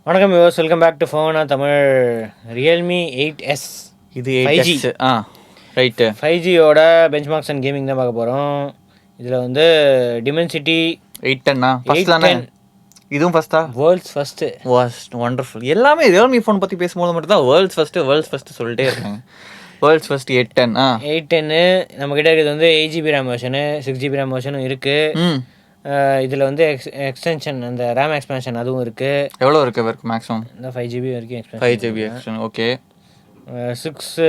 வணக்கம் viewers, welcome back to ஃபோனா Tamil. Realme 8S இது 8S. ரைட்டு. 5Gயோட பெஞ்ச்மார்க்ஸ் அண்ட் கேமிங் தான் பார்க்க போகிறோம். இதில் வந்து டிமென்சிட்டி 810 ஃபர்ஸ்ட் தானே? இதுவும் ஃபர்ஸ்டா? World's first. ஒண்டர்ஃபுல். எல்லாமே ரியல்மி ஃபோன் பற்றி பேசும்போது மட்டும் தான் வேர்ல்ட்ஸ் ஃபர்ஸ்ட்டு சொல்லிட்டே இருக்காங்க. World's first 810. நம்மக்கிட்ட இருக்கிறது வந்து 8GB RAM version, 6GB RAM வெர்ஷனும் இருக்குது. இதில் வந்து எக்ஸ்டென்ஷன், அந்த ரேம் எக்ஸ்பென்ஷன் அதுவும் இருக்குது. எவ்வளோ இருக்குது வரைக்கும் மேக்ஸிமம்? இந்த 5GB வரைக்கும் எக்ஸ்பென்ஷன். 5GB extension, okay. 6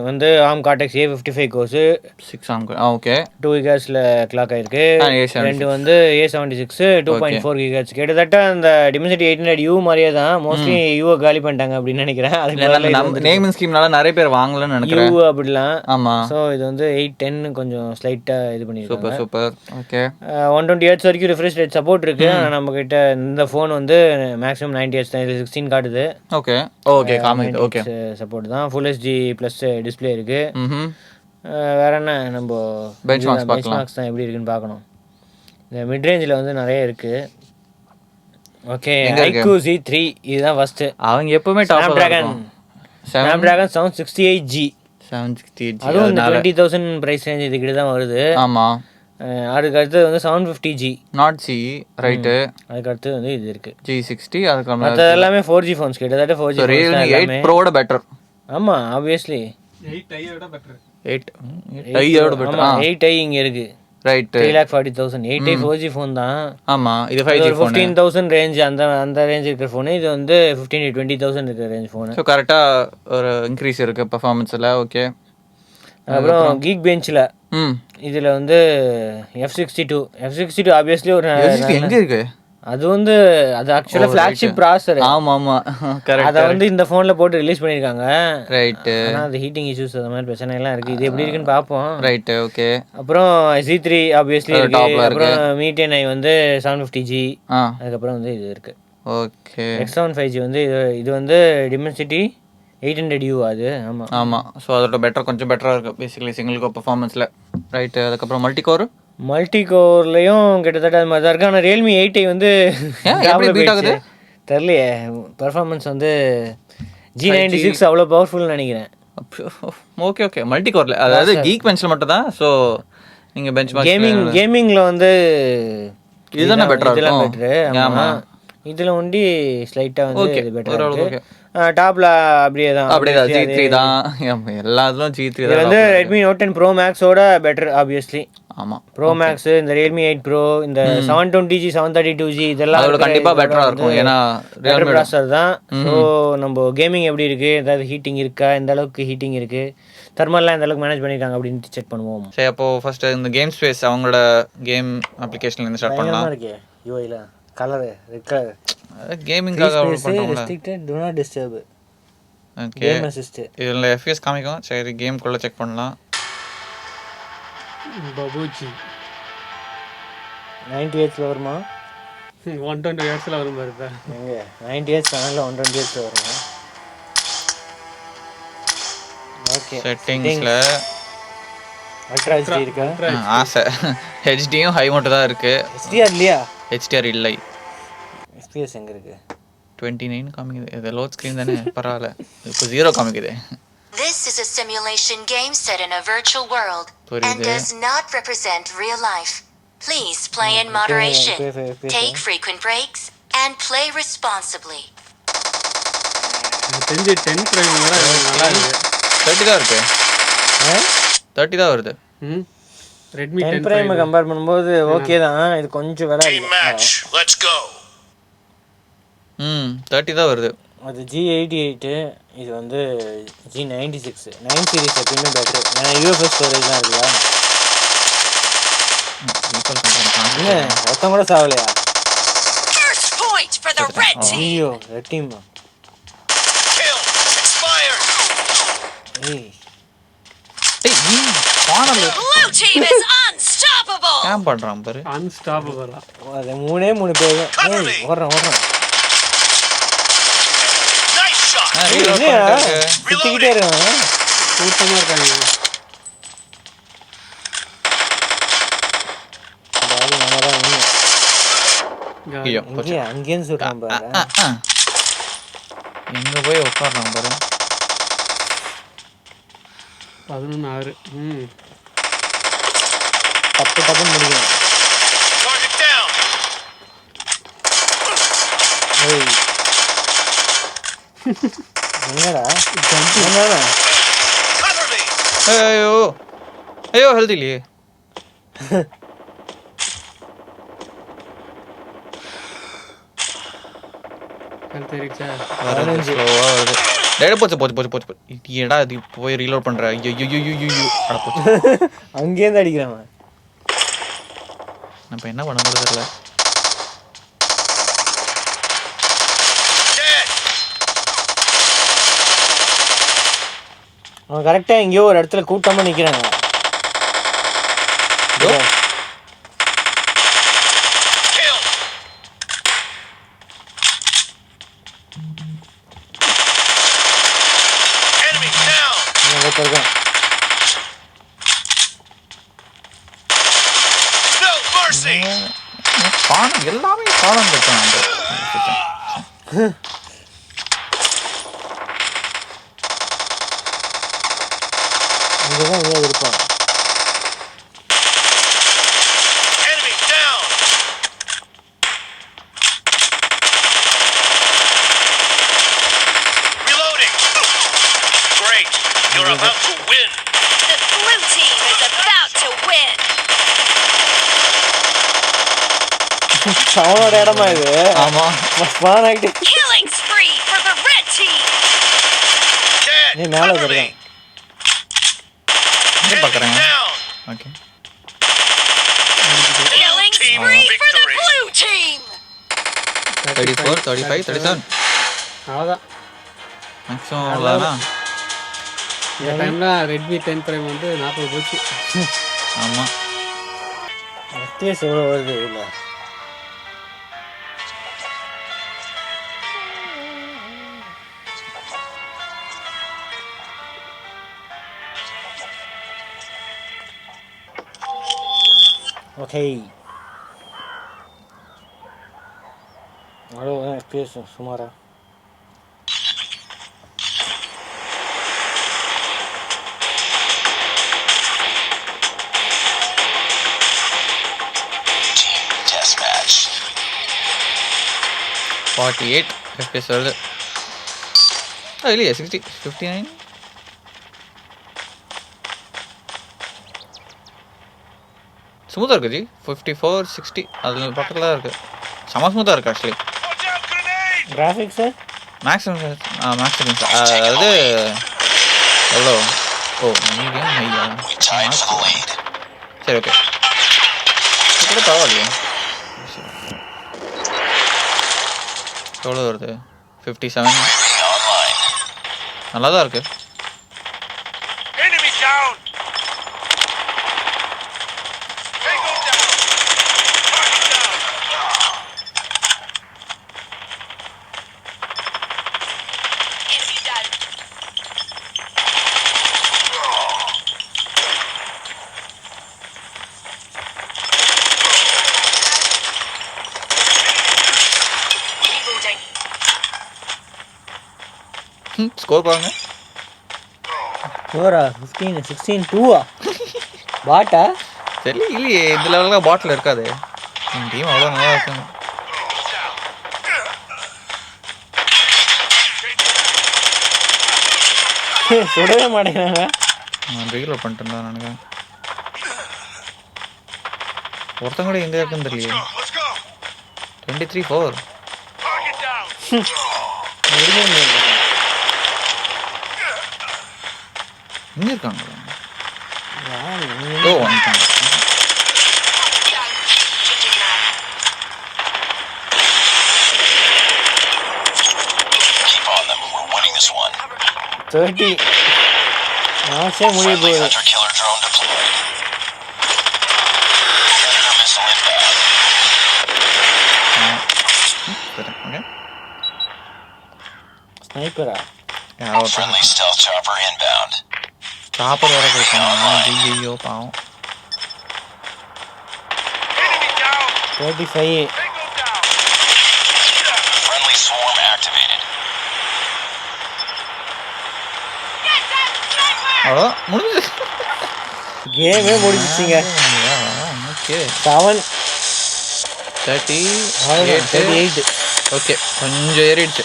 வந்து ARM Cortex A55 course, 6 ARM, okay. 2 GHz clock ஆயிருக்கு. ரெண்டு வந்து A76 2.4 GHz. கிட்டத்தட்ட அந்த டிமென்சிட்டி 800U மாதிரியே தான். மோஸ்ட்லி யூவை காலி பண்ணிட்டாங்க அப்படின்னு நினைக்கிறேன். அதுக்கு நேமிங் ஸ்கீம்னால நிறைய பேர் வாங்கலன்னு நினைக்கிறேன். யூ அப்படிலாம். ஆமாம். ஸோ இது வந்து 810 கொஞ்சம் ஸ்லைட்டாக இது பண்ணியிருக்காங்க. சூப்பர். ஓகே. 120Hz வரைக்கும் ரிஃப்ரெஷ் ரேட் சப்போர்ட் இருக்குது. ஆனால் நம்மக்கிட்ட இந்த ஃபோன் வந்து மேக்ஸிமம் 90Hz தான். இது 16 காட்டுது. ஓகே காமிக்குது. ஓகே, சப்போர்ட் தான். ஃபுல் HD ப்ளஸ் டிஸ்பிளே இருக்கு. வேற என்ன, நம்ம பெஞ்ச்மார்க்ஸ் தான் எப்படி இருக்குன்னு பார்க்கணும். இந்த மிட் ரேஞ்சில் வந்து நிறைய இருக்கு. ஓகே, iQOO Z3 இதுதான் ஃபர்ஸ்ட். அவங்க எப்பவுமே ஸ்னாப்டிராகன் 768G. அதுவும் இந்த 20,000 பிரைஸ் ரேஞ்ச் இதுக்கிட்ட தான் வருது. ஆமாம். அதுக்கு அடுத்து வந்து 750G நாட் சி, ரைட்டு. அதுக்கு அடுத்து வந்து இது இருக்கு G60. அதுக்கு மற்ற எல்லாமே 4G ஃபோன்ஸ், கிட்டத்தட்ட 4G. Realme 8 Pro-வோட பெட்டர். ஆமாம், ஆப்வியஸ்லி 8i-யோட பெட்டர். 8i இங்க இருக்கு. ரைட். 3,40,000. 8i 4G ஃபோன் தான். ஆமா, இது 5G ஃபோன். 15,000 ரேஞ்ச், அந்த ரேஞ்ச் இருக்கிற ஃபோன். இது வந்து 15 to 20,000 இருக்கிற ரேஞ்ச் ஃபோன். ஸோ கரெக்டாக ஒரு இன்க்ரீஸ் இருக்கு பெர்ஃபார்மன்ஸில். ஓகே. அப்புறம் கீக் பெஞ்சில் இதில் வந்து F62 ஆப்வியஸ்லி ஒரு எங்கே இருக்கு? அது வந்து அது ஆக்சுவலாக ஃப்ளாக்ஷிப் ப்ராசஸர். ஆமாம், கரெக்ட். அதை வந்து இந்த ஃபோனில் போட்டு ரிலீஸ் பண்ணியிருக்காங்க. ரைட்டு. ஆனால் அது ஹீட்டிங் இஷ்யூஸ் அந்த மாதிரி பிரச்சனை எல்லாம் இருக்குது. இது எப்படி இருக்குன்னு பார்ப்போம். Right, okay. அப்புறம் Z3 ஆப்வியஸ்லி இருக்கு. அப்புறம் Mi 10i வந்து 750G. அதுக்கப்புறம் வந்து இது இருக்கு. ஓகே. X75 வந்து இது வந்து டிமென்சிட்டி 800U. அது ஆமாம். ஸோ அதோட கொஞ்சம் பெட்டராக இருக்குது பேசிக்கலி சிங்கிள் கோ பெர்ஃபார்மன்ஸில். ரைட்டு. அதுக்கப்புறம் மல்டிகோர்லையும் கிட்டத்தட்ட அது மாதிரி தான் இருக்குது. ஆனால் ரியல்மி 8i வந்து தெரியலையே. பெர்ஃபார்மன்ஸ் வந்து G96 அவ்வளோ பவர்ஃபுல்னு நினைக்கிறேன். ஓகே. மல்டிகோரில், அதாவது கீக் பெஞ்சில் மட்டும் தான். ஸோ நீங்கள் பெஞ்ச் கேமிங்கில் வந்து இதுதானே பெட்டராக பெட்ரு. ஆமாம், இதில் ஒண்டி ஸ்லைட்டாக வந்து இது பெட்டராக இருக்குது. டாப்ல அப்படியே தான் G3 தான். எல்லாத்துலயும் G3 தான். வந்து Redmi Note 10 Pro Max-ஓட பெட்டர் ஆப்வியஸ்லி. ஆமாம், Pro Max, இந்த Realme 8 Pro, இந்த 720G 732G இதெல்லாம் அதோட கண்டிப்பாக பெட்டராக இருக்கும். ஏன்னா ரியல் ப்ராசஸர் தான். ஸோ நம்ம கேமிங் எப்படி இருக்குது, ஏதாவது ஹீட்டிங் இருக்கா, எந்த அளவுக்கு ஹீட்டிங் இருக்குது, தெர்மல்லாம் எந்த அளவுக்கு மேனேஜ் பண்ணியிருக்காங்க அப்படின்ட்டு செக் பண்ணுவோம். சரி, அப்போது ஃபர்ஸ்ட்டு இந்த கேம் ஸ்பேஸ் அவங்களோட கேம் அப்ளிகேஷன்லேருந்து ஸ்டார்ட் பண்ணலாம். இருக்கு யூஐல கலர் ரெட் கலர் கேமிங்காக பண்ணுறோம்ல. Restricted to not disturb. Okay. Game assist இதில் FPS காமிக்கும். சரி, கேம்குள்ளே செக் பண்ணலாம். பபுஜி 98ல வருமா? 120Hzல வரும் பாருங்க. எங்க 98 சேனல்ல 120Hzல வருமா? ஓகே. செட்டிங்ஸ்ல அல்ட்ரா HD இருக்கா? ஆசை. HDயும் ஹை மட்டும் தான் இருக்கு. HDR இல்லையா? HDR இல்லை. FPS எங்க இருக்கு? 29 காமிக்குது. இது லோட் ஸ்க்ரீன் தானே, பரவாயில்ல. இப்போ 0 காமிக்குது. This is a simulation game set in a virtual world and does not represent real life. Please play in moderation, take frequent breaks, and play responsibly. தெரிஞ்சு 10 Prime வர நல்லா இருக்கு. 30 தான் இருக்கு. 30 தான் வருது. Redmi 10 Prime கம்பேர் பண்ணும்போது ஓகே தான். இது கொஞ்சம் விலை அதிகம். Let's go. 30 தான் வருது. அது G88, இது வந்து G96. 9 சீரிஸ் எப்பயுமே பெட்ரு. ஏன்னா UFS ஸ்டோரேஜ் தான் இருக்குல்ல. என்ன ஒருத்தன் கூட சாவலையா? First point for the red team. ஐயோ, ரெட் டீம். Kill expired. ஏய் Blue team is unstoppable. Game பண்றான் பாரு. அன்ஸ்டாப்பபிள். அது 3 பேர். ஏய் ஓடுறான். Nice shot. சுத்திக்கிட்டே இருக்கான். கூட்டமா இருக்காங்க. அங்கேயும் சொல்றான் பாரு. எங்கே போய் உட்காரலாம் பாரு. 11 டப்புன்னு முடிக்கணும். Target down. ஏய் என்னடா என்னடா Cover me. ஐயோ ஐயோ ஹெல்த் இல்லையே. தெரிச்சா வருது ஸ்லோவாக வருது. போச்சு. ஏடா இது போய் ரீலோட் பண்ணுற. ஐயோ அட போச்சு. அங்கேருந்து அடிக்கிறான். நம்ம என்ன பண்ண கூட தெரியல. அவன் கரெக்டாக எங்கேயோ ஒரு இடத்துல கூட்டமாக நிற்கிறாங்க. இருக்கான். எல்லாமே காலம் இருக்கான். இங்கதான் இங்கே இருப்பான். You're about to win. The blue team is about to win. அவனோட இடமா இது? ஆமா. ஸ்பான் ஆயிட்டு. Killing spree for the red team. நீ மேல வரீங்க. இங்க பார்க்கறேன். Okay. Killing spree for the blue team. 34 35 37. அவ்வளோதான். மேக்ஸிமம் அவ்வளோதான். இந்த டைமில் ரெட்மி 10 ப்ரைம் வந்து 40 போச்சு. ஆமாம். FPS எவ்வளோ வருது இல்லை? ஓகே, அவ்வளோ FPS சுமாரா? Test match. 48 FPS வருது. இல்லையா 60 59 ஸ்மூத்தாக இருக்குது ஜி. 54 60 அது பக்கத்தில் தான் இருக்குது. செம ஸ்மூத்தாக இருக்குது ஆக்சுவலி. கிராஃபிக்ஸு மேக்ஸிமம் மேக்ஸிமம் அதாவது எவ்வளோ? ஓ மீடியம் ஹையா? சரி ஓகே, இது கூட பரவாயில்லையே. எவ்வளோ வருது? 57. நல்லா தான் இருக்குது. Enemy down. Tango down. Target down. Enemy down. Reloading. Score பாருங்க. ஓரா 15 16 2ஆ? பாட்டா? சரி இல்லையே, இந்த லெவலில் பாட்டில் இருக்காது. என் டீம் அவ்வளோ நல்லா இருக்குங்க. சுடவே மாட்டேங்கிறாங்க. நான் ரீலோட் பண்ணிட்டேன் தான் நினைக்கிறேன். ஒருத்தங்க கூட எங்கே இருக்குன்னு தெரியலையே. Let's go. 23-4. Target down. எங்கே இருக்காங்க? ஓ வந்துட்டாங்க. Keep on them. We're winning this one. 30 மாசே முடிய Friendly போகுது. hunter killer drone deployed. Predator missile inbound. Okay. ஸ்னைப்பரா? Friendly stealth chopper inbound. Chopper வர போயிட்டாங்க. ஐயோ பாவம். Enemy down. 35. Tango down. Friendly swarm activated. அவ்வளோ முடிஞ்சு கேமே முடிஞ்சிச்சிங்க. ஓகே 7 38 ஓகே கொஞ்சம் ஏறிடுச்சு.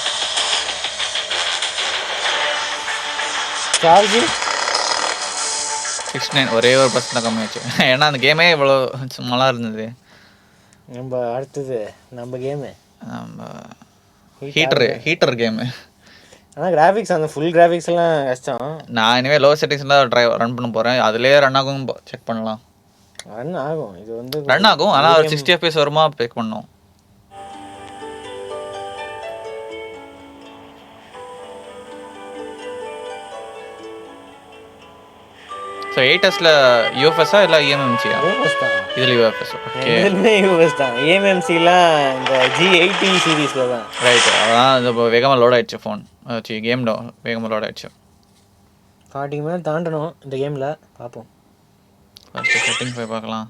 சார்ஜ் 69 ஒரே ஒரு % தான் கம்மியாச்சு. ஏன்னா அந்த கேமே இவ்வளோ சும்மாலாம் இருந்தது. நம்ம அடுத்தது நம்ம கேமு நம்ம ஹீட்டர் கேமு. ஆனால் கிராஃபிக்ஸ் அந்த ஃபுல் கிராஃபிக்ஸ்லாம் கஷ்டம். நான் இனிமேல் லோ செட்டிங்ஸ் தான் ரன் பண்ண போகிறேன். அதுலேயே ரன் ஆகும் செக் பண்ணலாம். ரன் ஆகும், இது வந்து ரன் ஆகும், ஆனால் 60 FPS வருமா செக் பண்ணோம். ஸோ 8Sல யூஎஃப்எஸ்ஸா இல்லை இஎம்எம்சியா? யூஎஸ் தான், இதில் யூஎஃப்எஸ். ஓகே எதுவுமே யூஎஸ் தான். இஎம்எம்சிலாம் இந்த G80 சீரீஸில் தான். ரைட்டு, அதான் இது இப்போ வேகமாக லோட் ஆகிடுச்சு ஃபோன். கேம் வேகமாக லோட் ஆகிடுச்சு. 40 மேலே தாண்டணும் இந்த கேமில், பார்ப்போம். ஃபஸ்ட்டு செட்டிங்ஸ் போய் பார்க்கலாம்.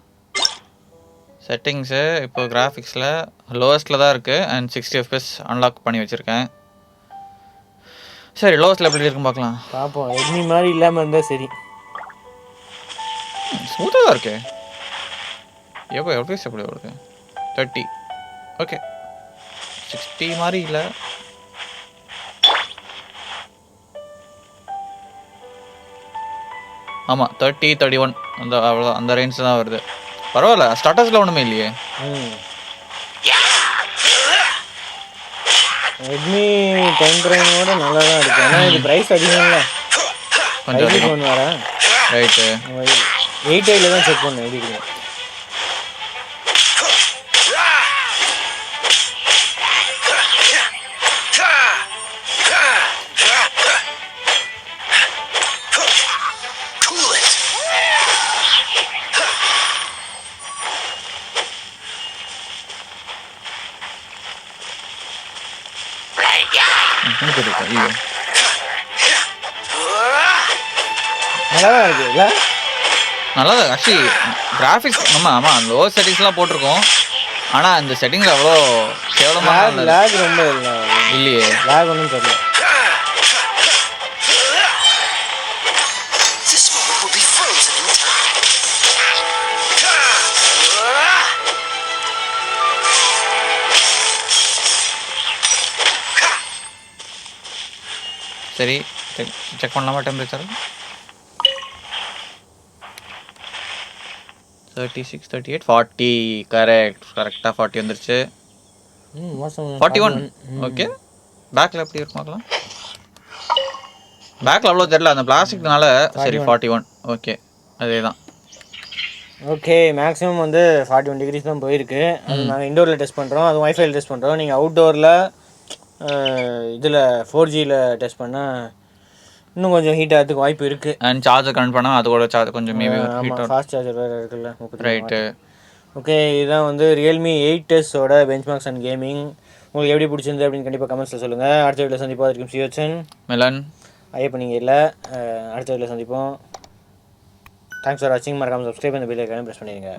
செட்டிங்ஸு இப்போ கிராஃபிக்ஸில் லோவஸ்ட்டில் தான் இருக்குது அண்ட் 60 FPS அன்லாக் பண்ணி வச்சுருக்கேன். சரி, லோவஸ்ட்டில் எப்படி இருக்குன்னு பார்க்கலாம். பார்ப்போம், ரெட்மி மாதிரி இல்லாமல் இருந்தால் சரி. ஸ்மூத்தாக தான் இருக்கு. எஃபிஎஸ் எப்படி வருது? 30 ஓகே. 60 மாதிரி இல்லை. ஆமாம் 30 31 அந்த அவ்வளோதான், அந்த ரேஞ்ச் தான் வருது. பரவாயில்ல, ஸ்டாட்டஸில் ஒன்றுமே இல்லையே. ரெட்மி 10 ப்ரைமோட நல்லா தான் இருக்குது. ஆனால் இது ப்ரைஸ் அதிகம்ல, கொஞ்சம் ஐடி ஃபோன் வேறு. ரைட்டு, 8i தான் செக் பண்ணேன் எப்படி இருக்கு. நல்லா தான் இருக்குது இல்லை? நல்லா தான் ஆக்சுவலி கிராஃபிக்ஸ். ஆமாம் லோ செட்டிங்ஸ்லாம் போட்டிருக்கோம், ஆனால் இந்த செட்டிங்கில் அவ்வளோ கேவலமாக லேக் ரொம்ப இல்லையே. லேக் ஒன்றும் தெரியல. சரி, செக் பண்ணலாமா டெம்பரேச்சர்? 36 38 40 கரெக்டாக 40 வந்துருச்சு. 41 ஓகே. பேக்கில் எப்படி இருக்கும் பார்க்கலாம். பேக்கில் அவ்வளோ தெரியல அந்த பிளாஸ்டிக்னால. சரி 41 ஓகே, அதே தான். ஓகே, மேக்ஸிமம் வந்து 41 டிகிரிஸ் தான் போயிருக்கு. அது நாங்கள் இண்டோரில் டெஸ்ட் பண்ணுறோம், அது ஒய்ஃபைல டெஸ்ட் பண்ணுறோம். நீங்கள் அவுட்டோரில் இதில் 4Gயில் டெஸ்ட் பண்ணால் இன்னும் கொஞ்சம் ஹீட் ஆகிறதுக்கு வாய்ப்பு இருக்குது. அண்ட் சார்ஜர் கனெக்ட் பண்ணால் அதோட சார்ஜ் கொஞ்சம் மேபி ஆமாம், ஃபாஸ்ட் சார்ஜர் வேறு இருக்குல்ல. ரைட்டு. ஓகே, இதுதான் வந்து ரியல்மி 8Sஓட பெஞ்ச்மார்க்ஸ் அண்ட் கேமிங். உங்களுக்கு எப்படி பிடிச்சிருந்து அப்படின்னு கண்டிப்பாக கமெண்ட்ஸில் சொல்லுங்கள். அடுத்த வீட்டில் சந்திப்போம். அதுக்கும் சியோச்சன் மெலன் ஐயப்ப நீங்கள் இல்லை. அடுத்த வீட்டில் சந்திப்போம். தேங்க்ஸ் ஃபார் வாட்சிங். மறக்காமல் சப்ஸ்கிரைப் பண்ணி பெல் ஐக்கானை ப்ரெஸ் பண்ணிடுங்க.